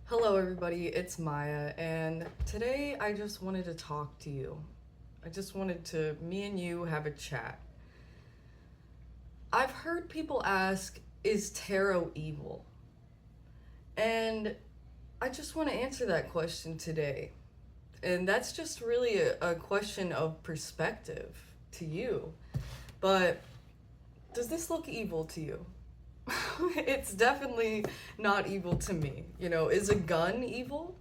Hello, everybody, it's Maya, and today I just wanted to talk to you. I just wanted to, me and you, have a chat. I've heard people ask, is tarot evil? And I just want to answer that question today. And that's just really a question of perspective to you. But does this look evil to you? It's definitely not evil to me. Is a gun evil?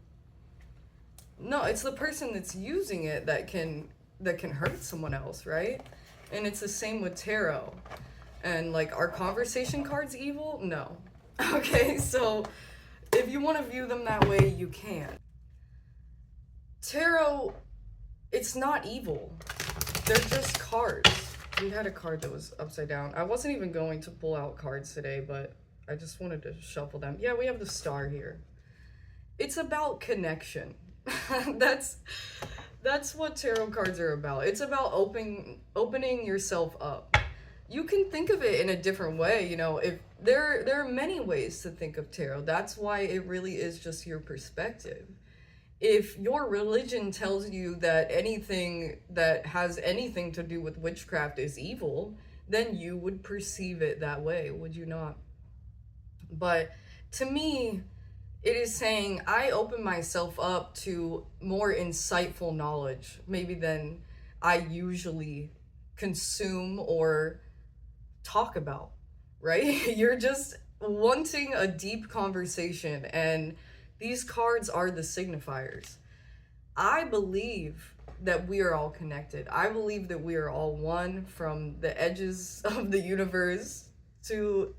No, it's the person that's using it that can hurt someone else, right? And it's the same with tarot. And like, are conversation cards evil? No. Okay, so if you want to view them that way, you can. Tarot, it's not evil. They're just cards. We had a card that was upside down. I wasn't even going to pull out cards today, but I just wanted to shuffle them. Yeah, we have the star here. It's about connection. that's that's what tarot cards are about. It's about opening yourself up. You can think of it in a different way, if there are many ways to think of tarot. That's why it really is just your perspective. If your religion tells you that anything that has anything to do with witchcraft is evil, then you would perceive it that way, would you not? But to me, it is saying I open myself up to more insightful knowledge, maybe than I usually consume or talk about, right? You're just wanting a deep conversation, and these cards are the signifiers. I believe that we are all connected. I believe that we are all one, from the edges of the universe to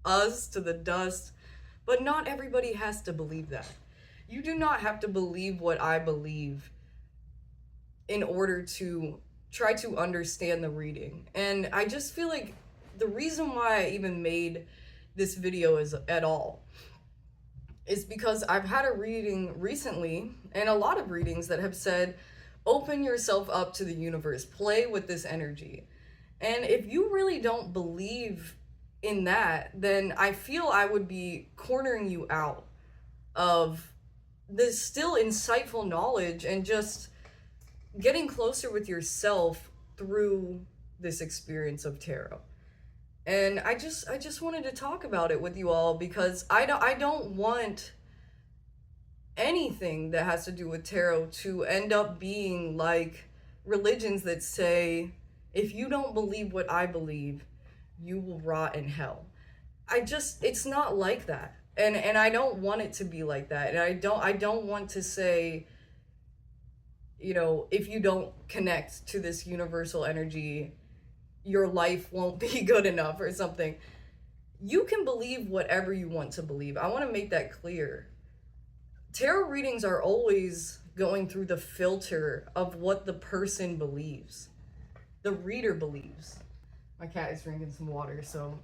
us to the dust. But not everybody has to believe that. You do not have to believe what I believe in order to try to understand the reading. And I just feel like the reason why I even made this video is at all is because I've had a reading recently, and a lot of readings that have said, open yourself up to the universe, play with this energy. And if you really don't believe in that, then I feel I would be cornering you out of this still insightful knowledge and just getting closer with yourself through this experience of tarot. And I just wanted to talk about it with you all, because I don't want anything that has to do with tarot to end up being like religions that say, if you don't believe what I believe, you will rot in hell. It's not like that. And I don't want it to be like that. And I don't want to say, if you don't connect to this universal energy, your life won't be good enough or something. You can believe whatever you want to believe. I want to make that clear. Tarot readings are always going through the filter of what the person believes, the reader believes. My cat is drinking some water, so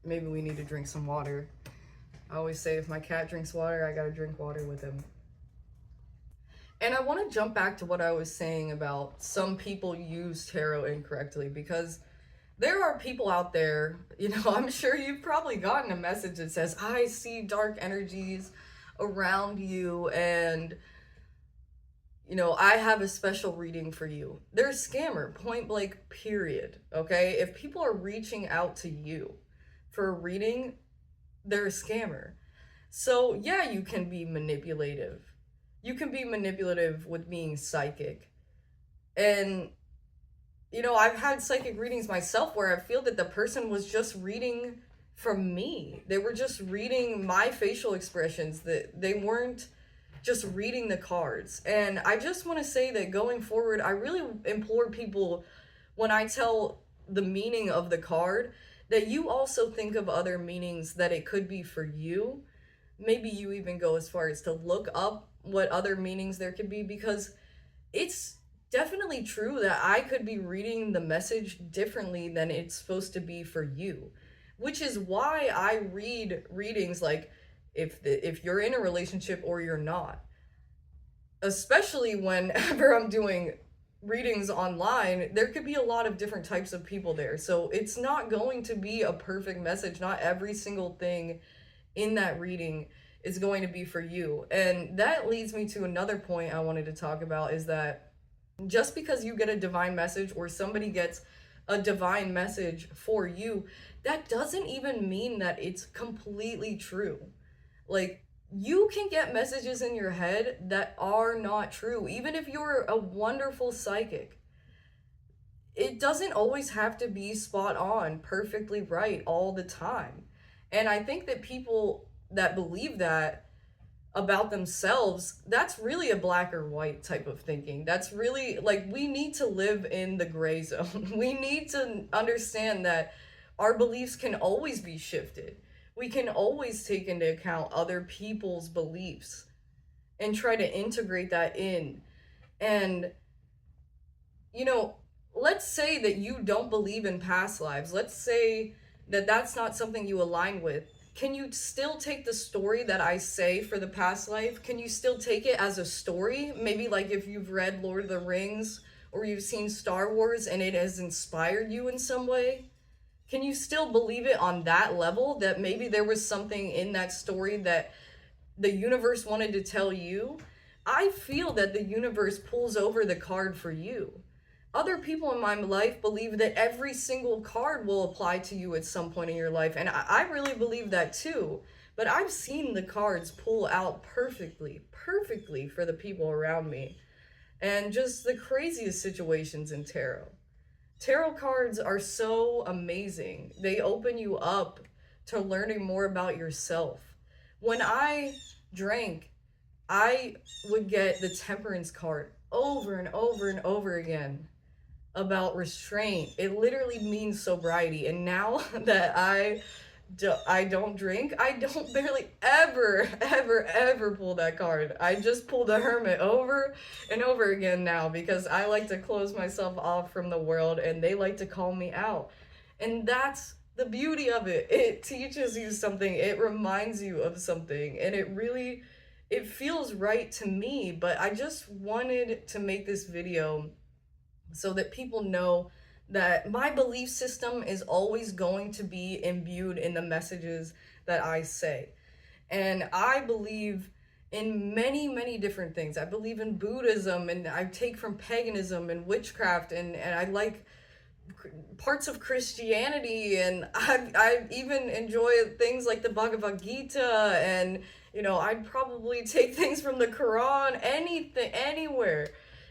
maybe we need to drink some water. I always say, if my cat drinks water, I gotta drink water with him. And I want to jump back to what I was saying about some people use tarot incorrectly, because there are people out there, I'm sure you've probably gotten a message that says, I see dark energies around you, and I have a special reading for you. They're a scammer, point blank, period. Okay? If people are reaching out to you for a reading, they're a scammer. So yeah, you can be manipulative. You can be manipulative with being psychic. And I've had psychic readings myself where I feel that the person was just reading from me. They were just reading my facial expressions, that they weren't just reading the cards. And I just want to say that going forward, I really implore people, when I tell the meaning of the card, that you also think of other meanings that it could be for you. Maybe you even go as far as to look up what other meanings there could be, because it's definitely true that I could be reading the message differently than it's supposed to be for you, which is why I read readings like, if you're in a relationship or you're not, especially whenever I'm doing readings online, there could be a lot of different types of people there. So it's not going to be a perfect message. Not every single thing in that reading is going to be for you. And that leads me to another point I wanted to talk about, is that just because you get a divine message or somebody gets a divine message for you, that doesn't even mean that it's completely true. Like, you can get messages in your head that are not true, even if you're a wonderful psychic. It doesn't always have to be spot on, perfectly right all the time. And I think that people that believe that about themselves, that's really a black or white type of thinking. That's really like, we need to live in the gray zone. We need to understand that our beliefs can always be shifted. We can always take into account other people's beliefs and try to integrate that in. And, you know, let's say that you don't believe in past lives. Let's say that that's not something you align with. Can you still take the story that I say for the past life? Can you still take it as a story? Maybe like if you've read Lord of the Rings or you've seen Star Wars and it has inspired you in some way. Can you still believe it on that level, that maybe there was something in that story that the universe wanted to tell you? I feel that the universe pulls over the card for you. Other people in my life believe that every single card will apply to you at some point in your life. And I really believe that too. But I've seen the cards pull out perfectly for the people around me. And just the craziest situations in tarot. Tarot cards are so amazing. They open you up to learning more about yourself. When I drank, I would get the temperance card over and over and over again about restraint. It literally means sobriety. And now that I don't drink, I don't barely ever pull that card. I just pull the hermit over and over again now, because I like to close myself off from the world and they like to call me out. And that's the beauty of it. It teaches you something. It reminds you of something. And it feels right to me. But I just wanted to make this video so that people know that my belief system is always going to be imbued in the messages that I say. And I believe in many different things. I believe in Buddhism, and I take from paganism and witchcraft, and I like parts of Christianity, and I even enjoy things like the Bhagavad Gita, and I'd probably take things from the Quran, anything, anywhere.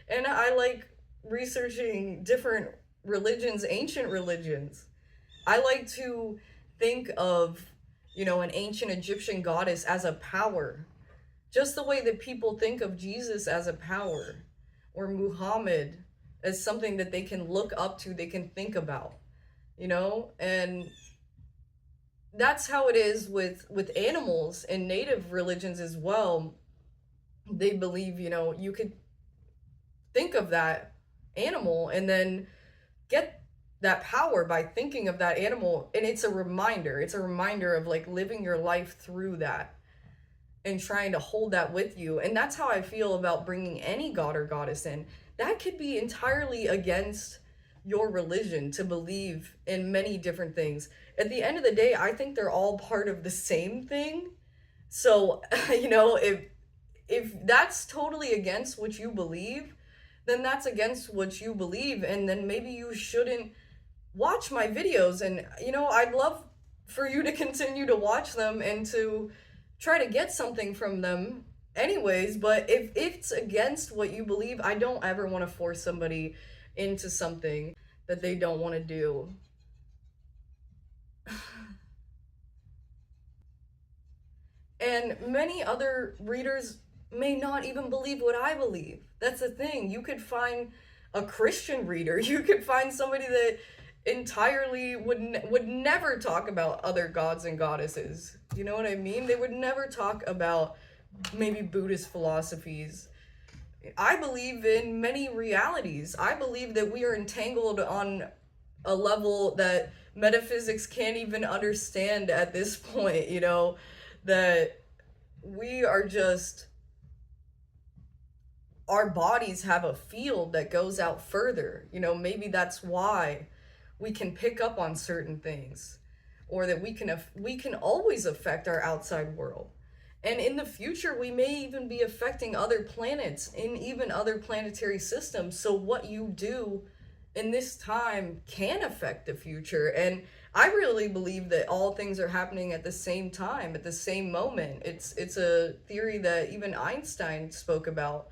And I like researching different religions, ancient religions. I like to think of, an ancient Egyptian goddess as a power, just the way that people think of Jesus as a power, or Muhammad as something that they can look up to, they can think about, and that's how it is with animals and native religions as well. They believe, you could think of that animal and then get that power by thinking of that animal, and it's a reminder of like living your life through that and trying to hold that with you. And that's how I feel about bringing any god or goddess in. That could be entirely against your religion to believe in many different things. At the end of the day, I think they're all part of the same thing. So if that's totally against what you believe, then that's against what you believe, and then maybe you shouldn't watch my videos. And I'd love for you to continue to watch them and to try to get something from them anyways. But if it's against what you believe, I don't ever want to force somebody into something that they don't want to do. And many other readers may not even believe what I believe. That's the thing. You could find a Christian reader. You could find somebody that entirely would never talk about other gods and goddesses. You know what I mean? They would never talk about maybe Buddhist philosophies. I believe in many realities. I believe that we are entangled on a level that metaphysics can't even understand at this point, that we are just, our bodies have a field that goes out further. Maybe that's why we can pick up on certain things, or that we can always affect our outside world. And in the future, we may even be affecting other planets in even other planetary systems. So what you do in this time can affect the future. And I really believe that all things are happening at the same time, at the same moment. It's a theory that even Einstein spoke about,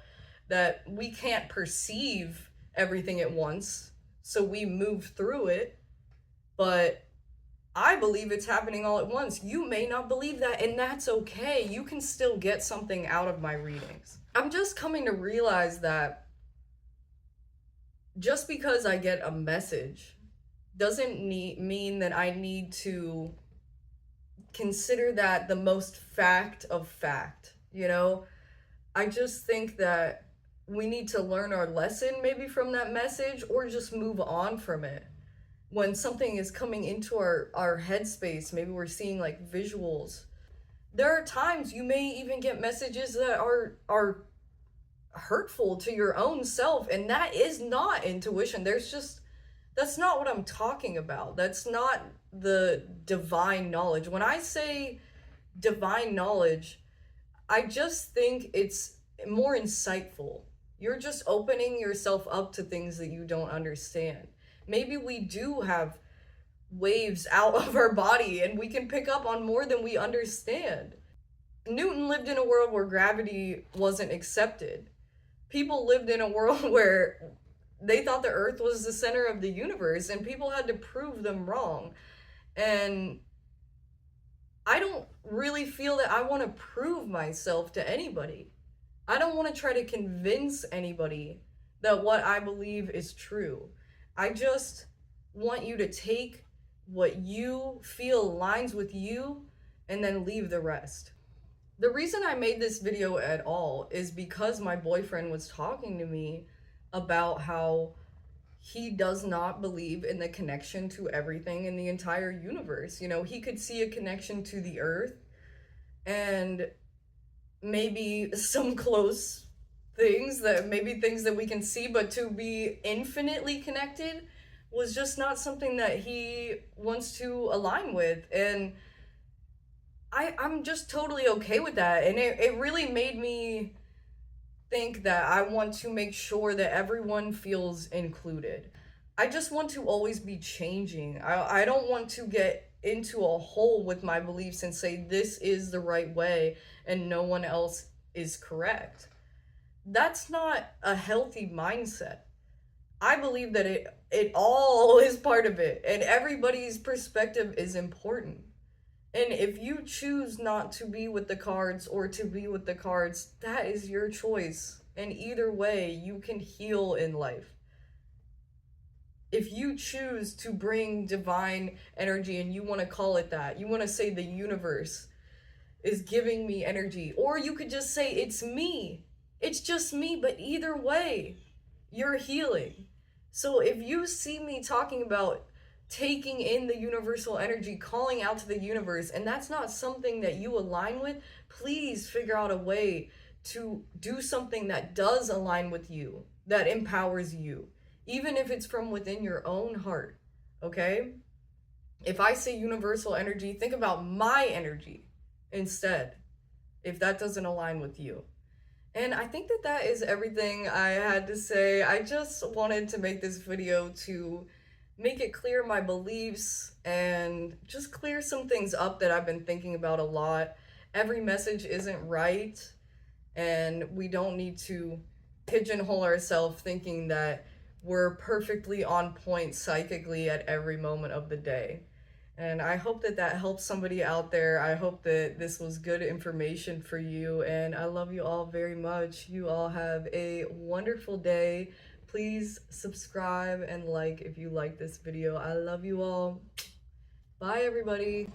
that we can't perceive everything at once, so we move through it. But I believe it's happening all at once. You may not believe that, and that's okay. You can still get something out of my readings. I'm just coming to realize that just because I get a message doesn't mean that I need to consider that the most fact of fact, you know? I just think that we need to learn our lesson maybe from that message, or just move on from it. When something is coming into our headspace, maybe we're seeing like visuals. There are times you may even get messages that are hurtful to your own self, and that is not intuition. That's not what I'm talking about. That's not the divine knowledge. When I say divine knowledge, I just think it's more insightful. You're just opening yourself up to things that you don't understand. Maybe we do have waves out of our body and we can pick up on more than we understand. Newton lived in a world where gravity wasn't accepted. People lived in a world where they thought the earth was the center of the universe, and people had to prove them wrong. And I don't really feel that I want to prove myself to anybody. I don't want to try to convince anybody that what I believe is true. I just want you to take what you feel aligns with you and then leave the rest. The reason I made this video at all is because my boyfriend was talking to me about how he does not believe in the connection to everything in the entire universe. You know, he could see a connection to the earth and maybe some close things that we can see, but to be infinitely connected was just not something that he wants to align with. And I'm just totally okay with that. And it really made me think that I want to make sure that everyone feels included. I just want to always be changing. I don't want to get into a hole with my beliefs and say this is the right way and no one else is correct. That's not a healthy mindset. I believe that it all is part of it, and everybody's perspective is important. And if you choose not to be with the cards or to be with the cards, that is your choice. And either way, you can heal in life. If you choose to bring divine energy and you want to call it that, you want to say the universe is giving me energy, or you could just say it's me. It's just me, but either way, you're healing. So if you see me talking about taking in the universal energy, calling out to the universe, and that's not something that you align with, please figure out a way to do something that does align with you, that empowers you, even if it's from within your own heart, okay? If I say universal energy, think about my energy instead, if that doesn't align with you. And I think that that is everything I had to say. I just wanted to make this video to make it clear my beliefs and just clear some things up that I've been thinking about a lot. Every message isn't right, and we don't need to pigeonhole ourselves thinking that we're perfectly on point psychically at every moment of the day. And I hope that that helps somebody out there. I hope that this was good information for you, and I love you all very much. You all have a wonderful day. Please subscribe and like if you like this video. I love you all. Bye, everybody.